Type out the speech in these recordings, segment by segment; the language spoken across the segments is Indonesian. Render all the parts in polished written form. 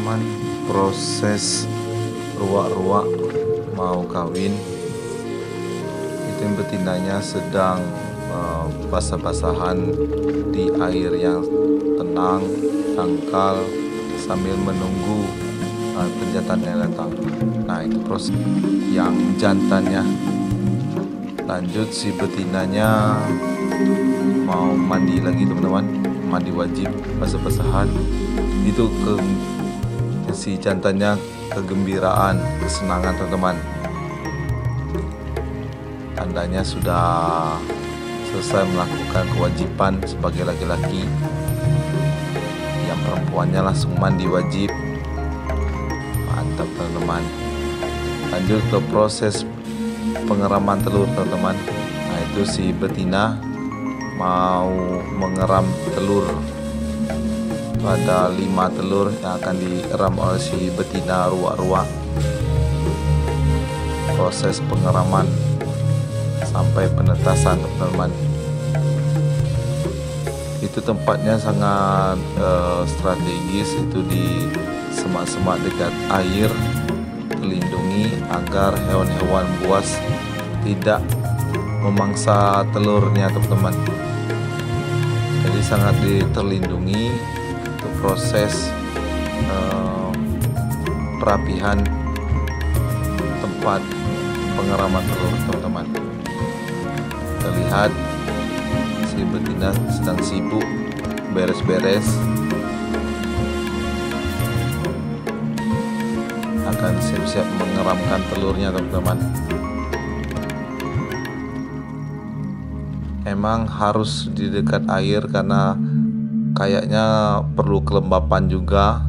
teman-teman, proses ruak-ruak mau kawin itu yang betinanya sedang basah-basahan di air yang tenang, dangkal sambil menunggu penjantannya datang. Nah, itu proses yang jantannya. Lanjut, si betinanya mau mandi lagi teman-teman, mandi wajib, basah-basahan. Itu si jantannya kegembiraan, kesenangan teman-teman, tandanya sudah selesai melakukan kewajiban sebagai laki-laki. Yang perempuannya langsung mandi wajib. Mantap teman-teman. Lanjut ke proses pengeraman telur teman-teman. Nah, itu si betina mau mengeram telur. Ada 5 telur yang akan dieram oleh si betina ruak-ruak. Proses pengeraman sampai penetasan teman-teman. Itu tempatnya sangat strategis, itu di semak-semak dekat air, terlindungi agar hewan-hewan buas tidak memangsa telurnya teman-teman. Jadi sangat terlindungi untuk proses perapihan tempat pengeraman telur teman-teman. Kita lihat si betina sedang sibuk beres-beres, akan siap-siap mengeramkan telurnya teman-teman. Emang harus di dekat air karena kayaknya perlu kelembapan juga,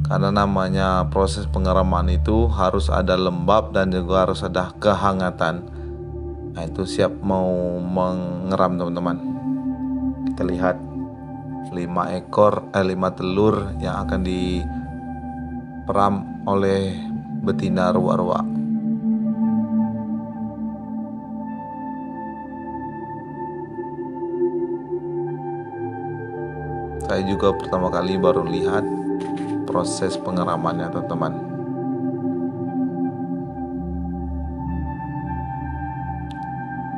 karena namanya proses pengeraman itu harus ada lembab dan juga harus ada kehangatan. Nah, itu siap mau mengeram teman-teman. Kita lihat 5 telur yang akan diperam oleh betina ruak-ruak. Saya juga pertama kali baru lihat proses pengeramannya teman-teman.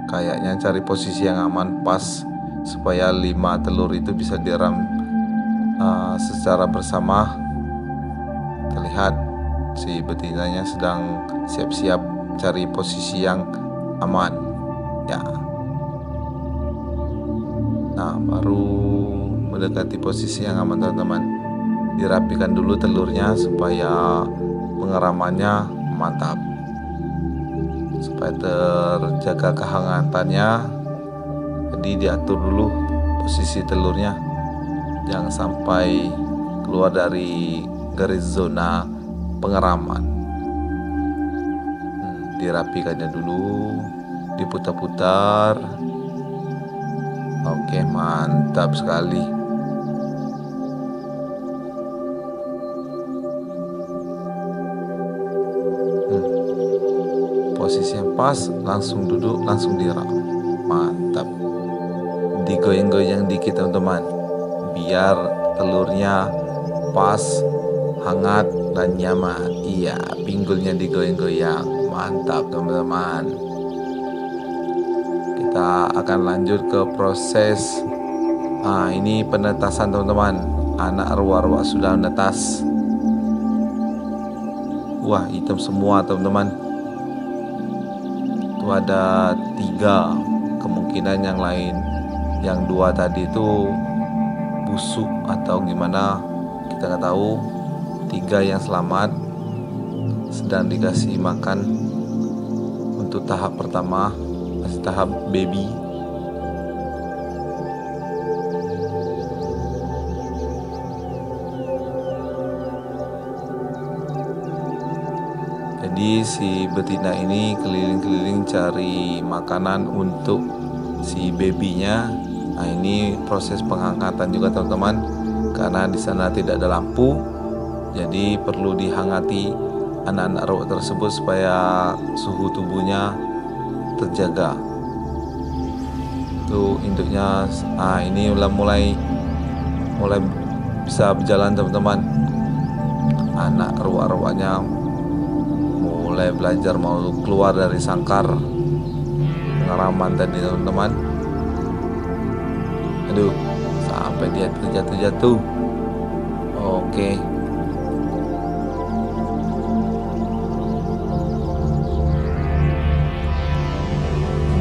Kayaknya cari posisi yang aman pas supaya 5 telur itu bisa diram secara bersama. Terlihat si betinanya sedang siap-siap cari posisi yang aman ya. Nah, baru mendekati posisi yang aman teman-teman, dirapikan dulu telurnya supaya pengeramannya mantap, supaya terjaga kehangatannya. Jadi diatur dulu posisi telurnya, jangan sampai keluar dari garis zona pengeraman. Dirapikannya dulu, diputar-putar. Oke, mantap sekali. Posisi yang pas, langsung duduk, langsung diram. Mantap. Digoyang-goyang dikit teman-teman, biar telurnya pas, hangat dan nyaman. Iya, pinggulnya digoyang-goyang. Mantap teman-teman. Kita akan lanjut ke proses ini penetasan teman-teman. Anak ruak-ruak sudah menetas. Wah, hitam semua teman-teman. Itu ada 3, kemungkinan yang lain, yang 2 tadi itu busuk atau gimana kita nggak tahu. 3 yang selamat sedang dikasih makan untuk tahap pertama, masih tahap baby. Jadi si betina ini keliling-keliling cari makanan untuk si babynya. Nah, ini proses pengangkatan juga teman-teman, karena di sana tidak ada lampu, jadi perlu dihangati anak-anak ruak tersebut supaya suhu tubuhnya terjaga. Itu induknya. Ini mulai bisa berjalan teman-teman. anak ruak-ruaknya mulai belajar mau keluar dari sangkar pengeraman tadi teman-teman. Aduh, sampai dia terjatuh. Oke.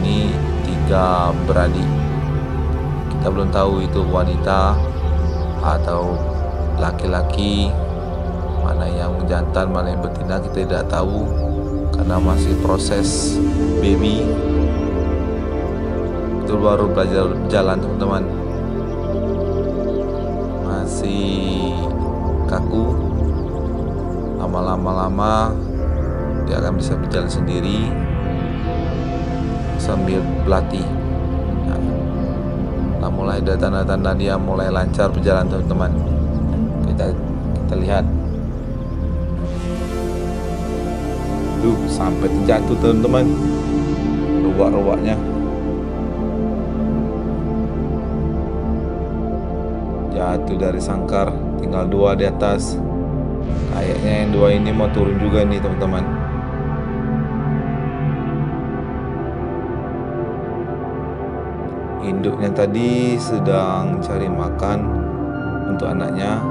Ini 3 beradik. Kita belum tahu itu wanita atau laki-laki, mana yang jantan mana yang betina, kita tidak tahu karena masih proses baby, itu baru belajar jalan teman-teman, masih kaku. Lama-lama dia akan bisa berjalan sendiri sambil berlatih. Nah, mulai ada tanda-tanda dia mulai lancar berjalan teman-teman. Kita lihat. Sampai terjatuh teman-teman, ruak-ruaknya. Jatuh dari sangkar, tinggal 2 di atas. Kayaknya yang 2 ini mau turun juga nih teman-teman. Induknya tadi sedang cari makan untuk anaknya.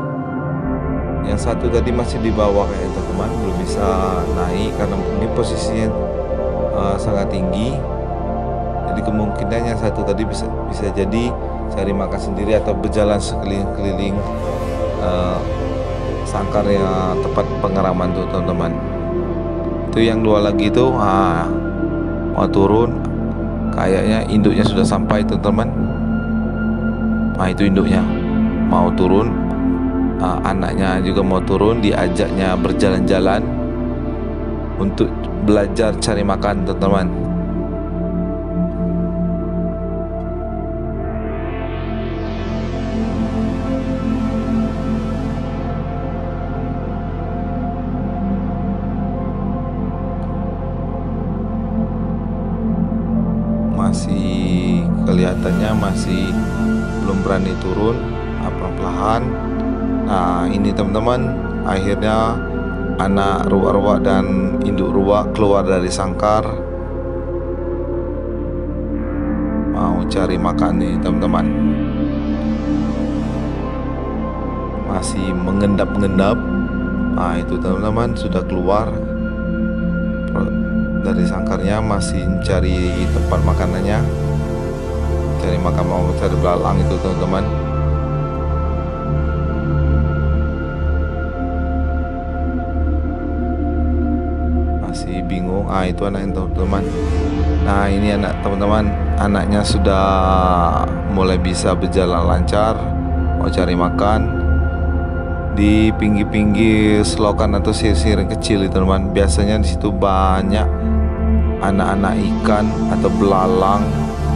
Yang satu tadi masih di bawah kayak teman-teman, belum bisa naik karena ini posisinya sangat tinggi. Jadi kemungkinan yang satu tadi bisa jadi cari makan sendiri atau berjalan sekeliling-keliling sangkar yang tempat pengeraman tuh teman-teman. Itu yang 2 lagi tuh mau turun. Kayaknya induknya sudah sampai teman-teman. Nah itu induknya mau turun. Anaknya juga mau turun, diajaknya berjalan-jalan untuk belajar cari makan teman-teman. Masih kelihatannya masih belum berani turun, pelan-pelan. Nah ini teman-teman, akhirnya anak ruak-ruak dan induk ruak keluar dari sangkar, mau cari makan nih teman-teman. Masih mengendap-endap. Nah itu teman-teman sudah keluar dari sangkarnya, masih mencari tempat makanannya, cari makan, mau cari belalang itu teman-teman. Masih bingung. Itu anak teman-teman. Nah ini anak teman-teman, anaknya sudah mulai bisa berjalan lancar, mau cari makan di pinggir-pinggir selokan atau sirih-sirih kecil itu teman. Biasanya di situ banyak anak-anak ikan atau belalang,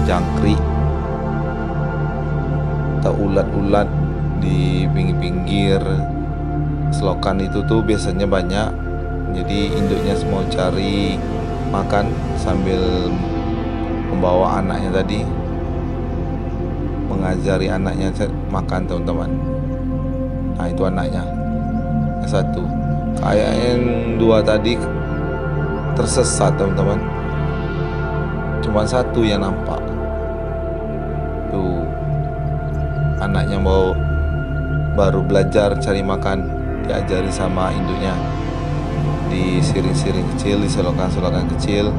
jangkrik atau ulat-ulat di pinggir-pinggir selokan itu tuh biasanya banyak. Jadi induknya mau cari makan sambil membawa anaknya tadi, mengajari anaknya makan teman-teman. Nah itu anaknya yang satu. Kayak yang 2 tadi tersesat teman-teman, cuma 1 yang nampak. Tuh anaknya baru belajar cari makan, diajari sama induknya di siring-siring kecil, di selokan-selokan kecil.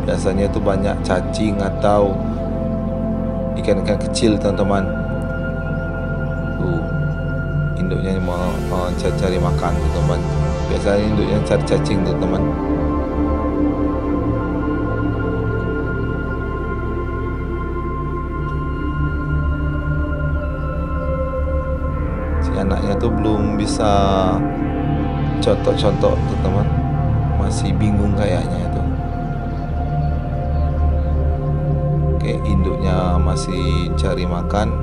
Biasanya itu banyak cacing atau ikan-ikan kecil teman-teman. Induknya mau cari makan teman-teman. Biasanya induknya cari cacing teman-teman. Si anaknya tuh belum bisa contoh-contoh teman-teman, masih bingung kayaknya itu. Oke, induknya masih cari makan,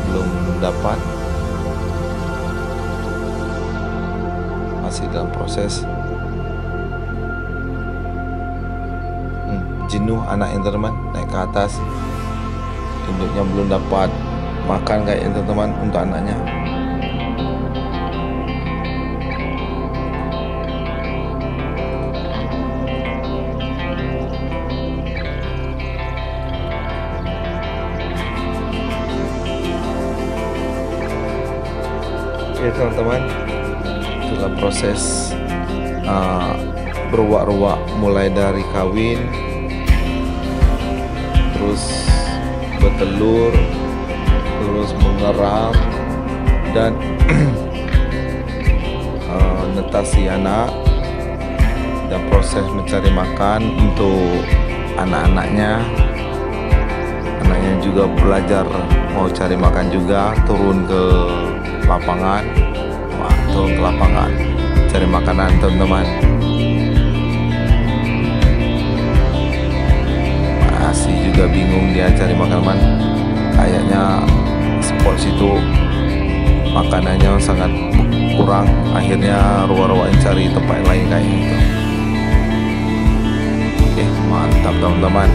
belum dapat, masih dalam proses. Jenuh anaknya teman-teman, naik ke atas, induknya belum dapat makan kayaknya teman-teman untuk anaknya. teman-teman, itulah proses beruak-ruak mulai dari kawin, terus bertelur, terus mengerang dan netasi anak, dan proses mencari makan untuk anak-anaknya. Anaknya juga belajar mau cari makan juga, turun ke lapangan, cari makanan teman-teman. Masih juga bingung dia cari makanan, kayaknya spot situ makanannya sangat kurang, akhirnya ruak-ruak cari tempat lain kayak gitu. Oke, mantap teman-teman.